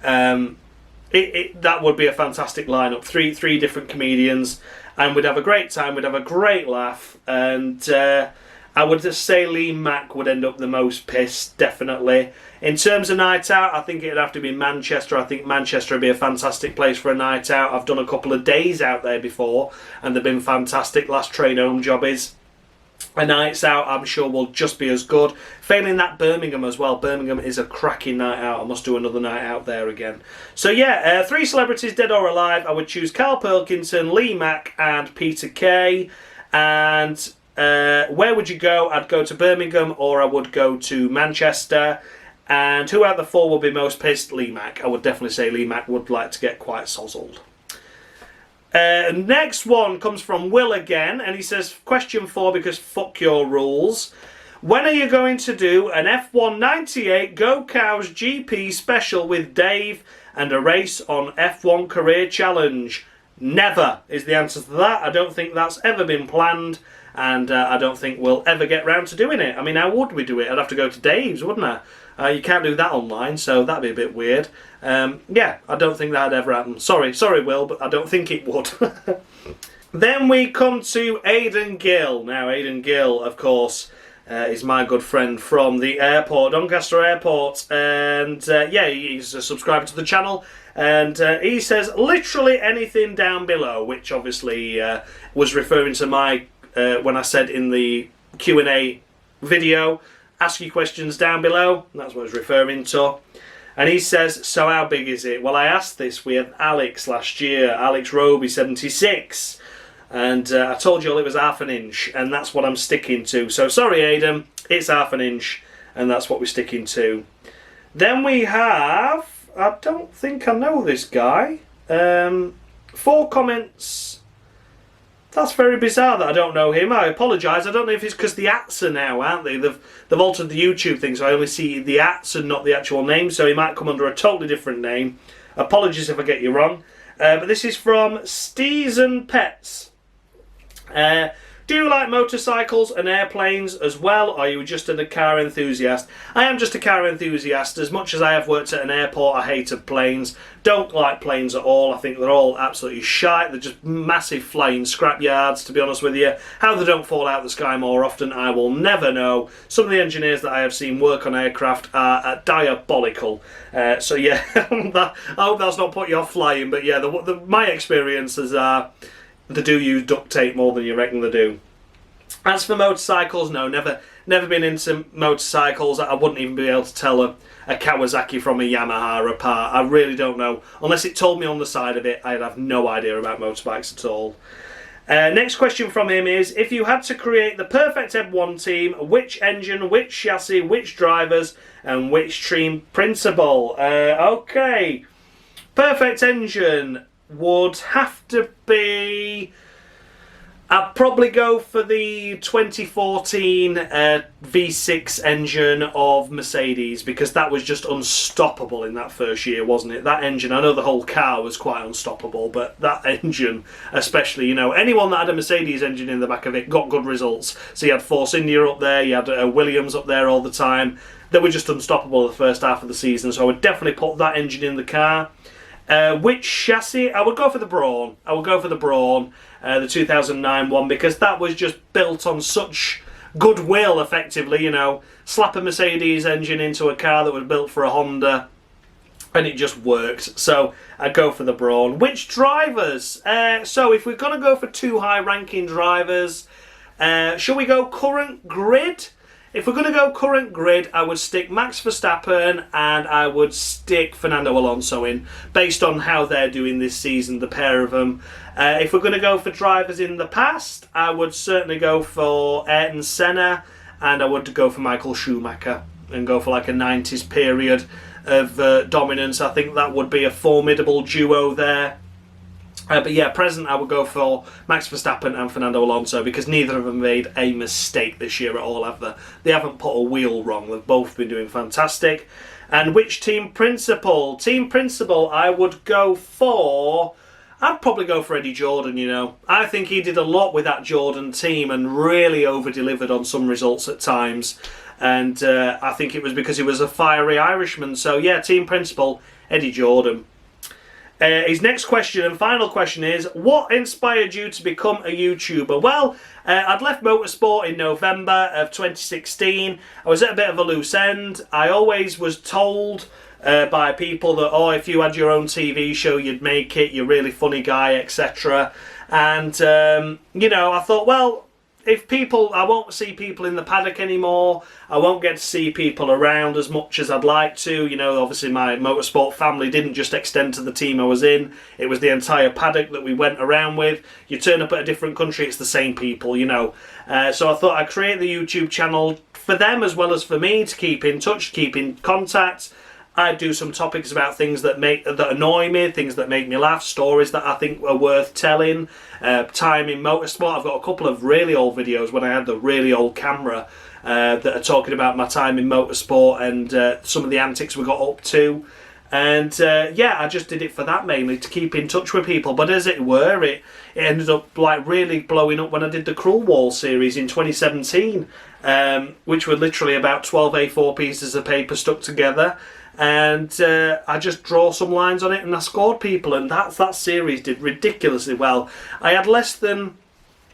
That would be a fantastic lineup. Three different comedians, and we'd have a great time, we'd have a great laugh, and I would just say Lee Mack would end up the most pissed, definitely. In terms of night out, I think it'd have to be Manchester. I think Manchester would be a fantastic place for a night out. I've done a couple of days out there before, and they've been fantastic. Last train home job is. A nights out, I'm sure, will just be as good. Failing that, Birmingham as well. Birmingham is a cracking night out. I must do another night out there again. So yeah, 3 celebrities, dead or alive. I would choose Carl Pilkington, Lee Mack and Peter Kay. And where would you go? I'd go to Birmingham, or I would go to Manchester. And who out of the 4 will be most pissed? Lee Mack. I would definitely say Lee Mack would like to get quite sozzled. Next one comes from Will again, and he says, question 4, because fuck your rules. When are you going to do an F1 98 Go Cows GP special with Dave and a race on F1 Career Challenge? Never is the answer to that. I don't think that's ever been planned, and I don't think we'll ever get round to doing it. I mean, how would we do it? I'd have to go to Dave's, wouldn't I? You can't do that online, so that'd be a bit weird. Yeah, I don't think that'd ever happen. Sorry, Will, but I don't think it would. Then we come to Aiden Gill. Now, Aiden Gill, of course, is my good friend from the airport, Doncaster Airport. And yeah, he's a subscriber to the channel. And he says, literally anything down below, which obviously was referring to my, when I said in the Q&A video, ask your questions down below. That's what I was referring to. And he says, so how big is it? Well, I asked this with Alex last year, Alex Roby 76. And I told you all it was half an inch, and that's what I'm sticking to. So sorry, Aiden, it's half an inch, and that's what we're sticking to. Then we have, I don't think I know this guy. 4 comments. That's very bizarre that I don't know him. I apologise. I don't know if it's because the ats are now, aren't they? They've altered the YouTube thing, so I only see the ats and not the actual name, so he might come under a totally different name. Apologies if I get you wrong. But this is from steeznpetz. Do you like motorcycles and airplanes as well, or are you just a car enthusiast? I am just a car enthusiast. As much as I have worked at an airport, I hated planes. Don't like planes at all. I think they're all absolutely shite. They're just massive flying scrapyards, to be honest with you. How they don't fall out of the sky more often, I will never know. Some of the engineers that I have seen work on aircraft are diabolical. So yeah, I hope that's not put you off flying, but yeah, my experiences are... They do use duct tape more than you reckon they do. As for motorcycles, no, never been into motorcycles. I wouldn't even be able to tell a Kawasaki from a Yamaha apart. I really don't know. Unless it told me on the side of it, I'd have no idea about motorbikes at all. Next question from him is, if you had to create the perfect F1 team, which engine, which chassis, which drivers, and which team principal? Okay. Perfect engine would have to be... I'd probably go for the 2014 V6 engine of Mercedes, because that was just unstoppable in that first year, wasn't it? That engine, I know the whole car was quite unstoppable, but that engine especially, you know, anyone that had a Mercedes engine in the back of it got good results. So you had Force India up there, you had Williams up there all the time. They were just unstoppable the first half of the season, so I would definitely put that engine in the car. Which chassis? I would go for the Brawn. the 2009 one, because that was just built on such goodwill, effectively, you know. Slap a Mercedes engine into a car that was built for a Honda, and it just worked. So I'd go for the Brawn. Which drivers? So if we're going to go for 2 high-ranking drivers, shall we go current grid? If we're going to go current grid, I would stick Max Verstappen and I would stick Fernando Alonso in, based on how they're doing this season, the pair of them. If we're going to go for drivers in the past, I would certainly go for Ayrton Senna, and I would go for Michael Schumacher, and go for like a 90s period of dominance. I think that would be a formidable duo there. But yeah, present I would go for Max Verstappen and Fernando Alonso, because neither of them made a mistake this year at all, have they? They haven't put a wheel wrong. They've both been doing fantastic. And which team principal? Team principal, I would go for... I'd probably go for Eddie Jordan, you know. I think he did a lot with that Jordan team and really over-delivered on some results at times. And I think it was because he was a fiery Irishman. So yeah, team principal, Eddie Jordan. His next question and final question is, what inspired you to become a YouTuber? Well, I'd left motorsport in November of 2016. I was at a bit of a loose end. I always was told by people that, oh, if you had your own TV show, you'd make it, you're a really funny guy, etc. And, you know, I thought, well, if people, I won't see people in the paddock anymore. I won't get to see people around as much as I'd like to. You know, obviously my motorsport family didn't just extend to the team I was in. It was the entire paddock that we went around with. You turn up at a different country, it's the same people, you know. So I thought I'd create the YouTube channel for them as well as for me, to keep in touch, keep in contact. I do some topics about things that annoy me, things that make me laugh, stories that I think are worth telling. Time in motorsport. I've got a couple of really old videos when I had the really old camera that are talking about my time in motorsport and some of the antics we got up to. And yeah, I just did it for that mainly, to keep in touch with people. But as it were, it ended up like really blowing up when I did the Cruel Wall series in 2017, which were literally about 12 A4 pieces of paper stuck together. And I just draw some lines on it and I scored people, and that series did ridiculously well. I had less than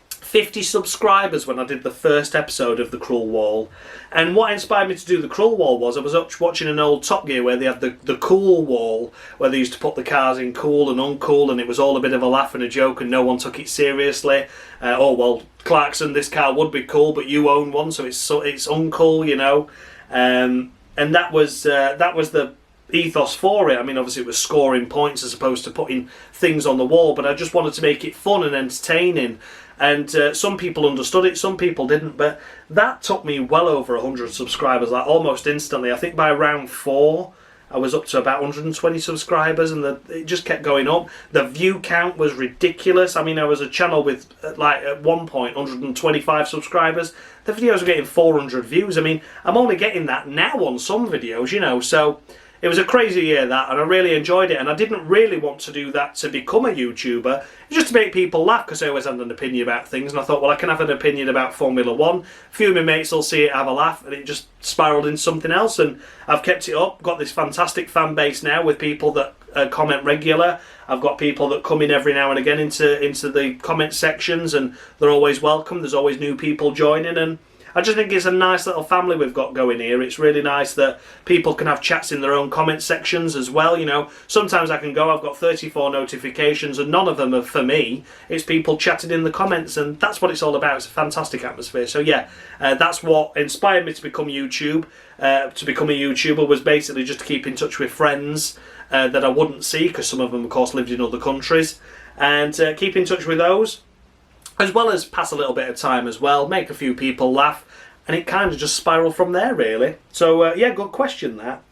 50 subscribers when I did the first episode of the Cruel Wall, and what inspired me to do the Cruel Wall was I was watching an old Top Gear where they had the Cool Wall, where they used to put the cars in cool and uncool, and it was all a bit of a laugh and a joke and no one took it seriously. Oh well, Clarkson, this car would be cool but you own one, so it's uncool, you know. And that was the ethos for it. I mean, obviously it was scoring points as opposed to putting things on the wall, but I just wanted to make it fun and entertaining. And some people understood it, some people didn't, but that took me well over 100 subscribers, like almost instantly. I think by round 4 I was up to about 120 subscribers, and it just kept going up. The view count was ridiculous. I mean, I was a channel with, like, at one point, 125 subscribers. The videos were getting 400 views. I mean, I'm only getting that now on some videos, you know, so it was a crazy year, that, and I really enjoyed it, and I didn't really want to do that to become a YouTuber, just to make people laugh, because I always had an opinion about things, and I thought, well, I can have an opinion about Formula 1, a few of my mates will see it, have a laugh, and it just spiralled into something else, and I've kept it up, got this fantastic fan base now with people that comment regular. I've got people that come in every now and again into the comment sections, and they're always welcome, there's always new people joining, and I just think it's a nice little family we've got going here. It's really nice that people can have chats in their own comment sections as well, you know. Sometimes I can go, I've got 34 notifications and none of them are for me. It's people chatting in the comments, and that's what it's all about. It's a fantastic atmosphere. So yeah, that's what inspired me to become YouTube. To become a YouTuber was basically just to keep in touch with friends that I wouldn't see, because some of them, of course, lived in other countries, and keep in touch with those, as well as pass a little bit of time as well, make a few people laugh, and it kind of just spiraled from there, really. So, yeah, good question, that.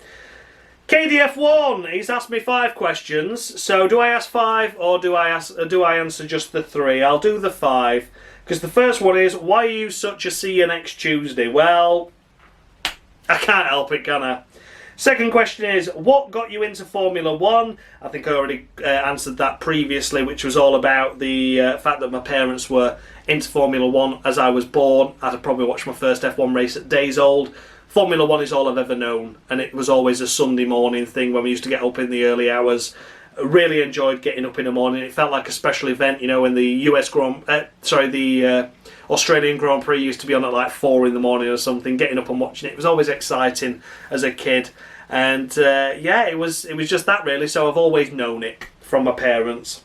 KDF1, he's asked me 5 questions, so do I ask 5 or do I answer just the 3? I'll do the 5, because the first one is, why are you such a see you next Tuesday? Well, I can't help it, can I? Second question is, what got you into Formula 1? I think I already answered that previously, which was all about the fact that my parents were into Formula 1 as I was born. I'd have probably watched my first F1 race at days old. Formula 1 is all I've ever known, and it was always a Sunday morning thing when we used to get up in the early hours really enjoyed getting up in the morning. It felt like a special event, you know, when the Australian Grand Prix used to be on at like 4 in the morning or something. Getting up and watching it was always exciting as a kid, and yeah, it was just that really. So I've always known it from my parents.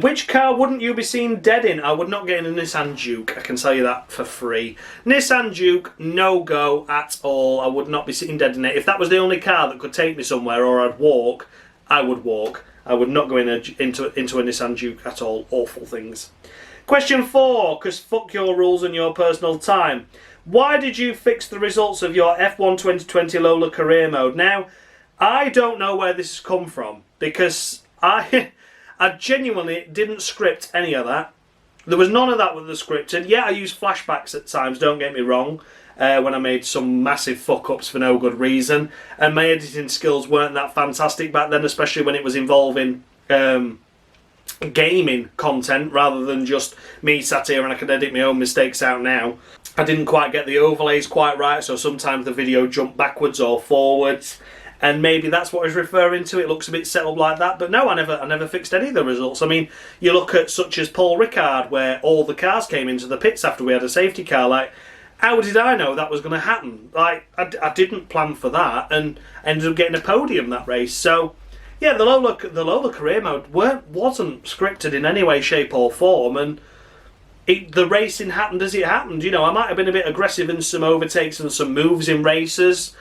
Which car wouldn't you be seen dead in? I would not get in a Nissan Juke, I can tell you that for free. Nissan Juke, no go at all. I would not be seen dead in it. If that was the only car that could take me somewhere, or I'd walk, I would walk. I would not go into a Nissan Juke at all. Awful things. Question 4, because fuck your rules and your personal time. Why did you fix the results of your F1 2020 Lola career mode? Now, I don't know where this has come from, because I genuinely didn't script any of that. There was none of that with the scripted. Yeah, I used flashbacks at times, don't get me wrong, when I made some massive fuck-ups for no good reason. And my editing skills weren't that fantastic back then, especially when it was involving gaming content rather than just me sat here and I could edit my own mistakes out now. I didn't quite get the overlays quite right, so sometimes the video jumped backwards or forwards. And maybe that's what I was referring to. It looks a bit set up like that. But no, I never fixed any of the results. I mean, you look at such as Paul Ricard, where all the cars came into the pits after we had a safety car. Like, how did I know that was going to happen? Like, I didn't plan for that, and ended up getting a podium that race. So, yeah, the Lola career mode wasn't scripted in any way, shape or form. And the racing happened as it happened. You know, I might have been a bit aggressive in some overtakes and some moves in races.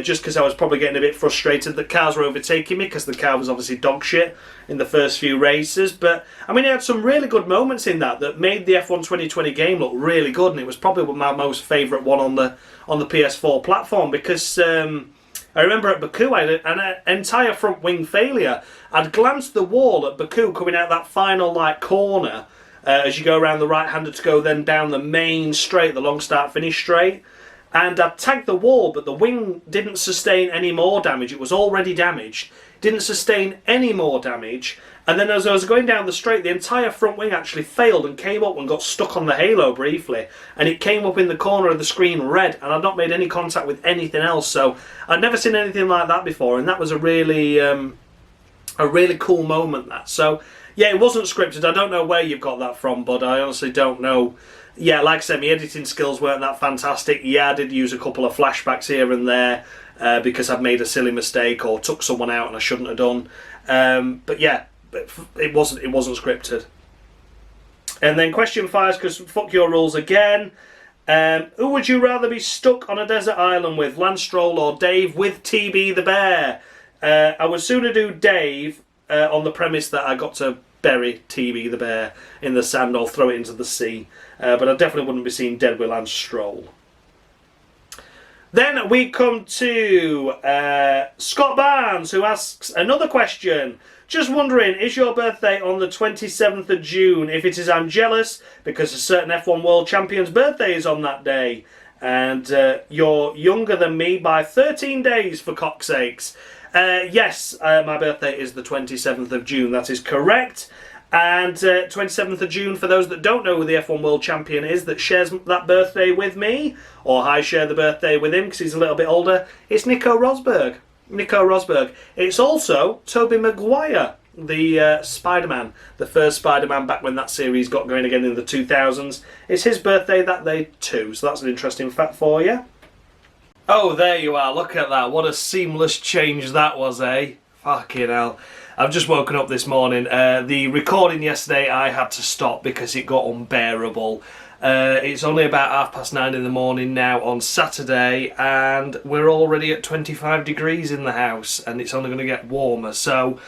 Just because I was probably getting a bit frustrated that cars were overtaking me, because the car was obviously dog shit in the first few races. But I mean, it had some really good moments in that made the F1 2020 game look really good, and it was probably my most favourite one on the PS4 platform, because I remember at Baku I had an entire front wing failure. I'd glanced the wall at Baku coming out that final like corner as you go around the right-hander to go then down the main straight, the long start finish straight. And I tagged the wall, but the wing didn't sustain any more damage. It was already damaged. Didn't sustain any more damage. And then as I was going down the straight, the entire front wing actually failed and came up and got stuck on the halo briefly. And it came up in the corner of the screen red, and I'd not made any contact with anything else. So I'd never seen anything like that before, and that was a really cool moment, that. So, yeah, it wasn't scripted. I don't know where you've got that from, but I honestly don't know. Yeah, like I said, my editing skills weren't that fantastic. Yeah, I did use a couple of flashbacks here and there because I'd made a silly mistake or took someone out and I shouldn't have done. But yeah, it wasn't scripted. And then question 5, because fuck your rules again. Who would you rather be stuck on a desert island with, Lance Stroll or Dave with TB the Bear? I would sooner do Dave on the premise that I got to bury TB the Bear in the sand or throw it into the sea. But I definitely wouldn't be seen dead with Lance Stroll. Then we come to Scott Barnes, who asks another question. Just wondering, is your birthday on the 27th of June? If it is, I'm jealous, because a certain F1 World Champion's birthday is on that day. And you're younger than me by 13 days, for cock's sakes. Yes, my birthday is the 27th of June, that is correct. And 27th of June, for those that don't know who the F1 World Champion is that shares that birthday with me, or I share the birthday with him because he's a little bit older, it's Nico Rosberg. Nico Rosberg. It's also Tobey Maguire, the Spider-Man, the first Spider-Man back when that series got going again in the 2000s. It's his birthday that day too, so that's an interesting fact for you. Oh, there you are, look at that. What a seamless change that was, eh? Fucking hell. I've just woken up this morning. The recording yesterday I had to stop because it got unbearable. It's only about 9:30 in the morning now on Saturday, and we're already at 25 degrees in the house, and it's only going to get warmer. So,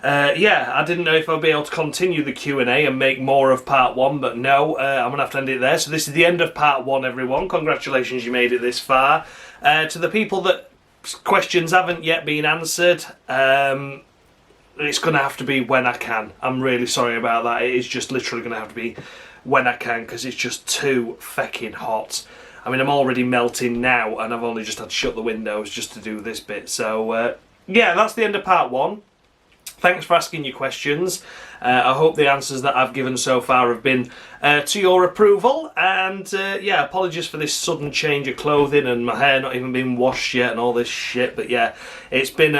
yeah, I didn't know if I'd be able to continue the Q&A and make more of part 1, but no, I'm going to have to end it there. So this is the end of part 1, everyone. Congratulations, you made it this far. To the people that questions haven't yet been answered, it's going to have to be when I can. I'm really sorry about that. It is just literally going to have to be when I can, because it's just too feckin' hot. I mean, I'm already melting now, and I've only just had to shut the windows just to do this bit. So, yeah, that's the end of part 1. Thanks for asking your questions. I hope the answers that I've given so far have been to your approval. And yeah, apologies for this sudden change of clothing and my hair not even being washed yet and all this shit. But yeah, it's been...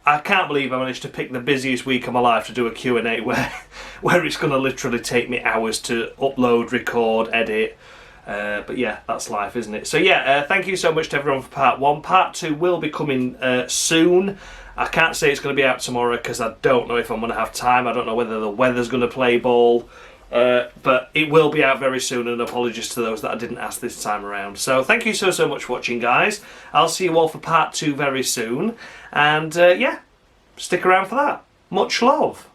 I can't believe I managed to pick the busiest week of my life to do a Q&A where it's going to literally take me hours to upload, record, edit. But yeah, that's life, isn't it? So yeah, thank you so much to everyone for part 1. Part 2 will be coming soon. I can't say it's going to be out tomorrow because I don't know if I'm going to have time. I don't know whether the weather's going to play ball. But it will be out very soon, and apologies to those that I didn't ask this time around. So thank you so much for watching, guys. I'll see you all for part 2 very soon. And yeah, stick around for that. Much love.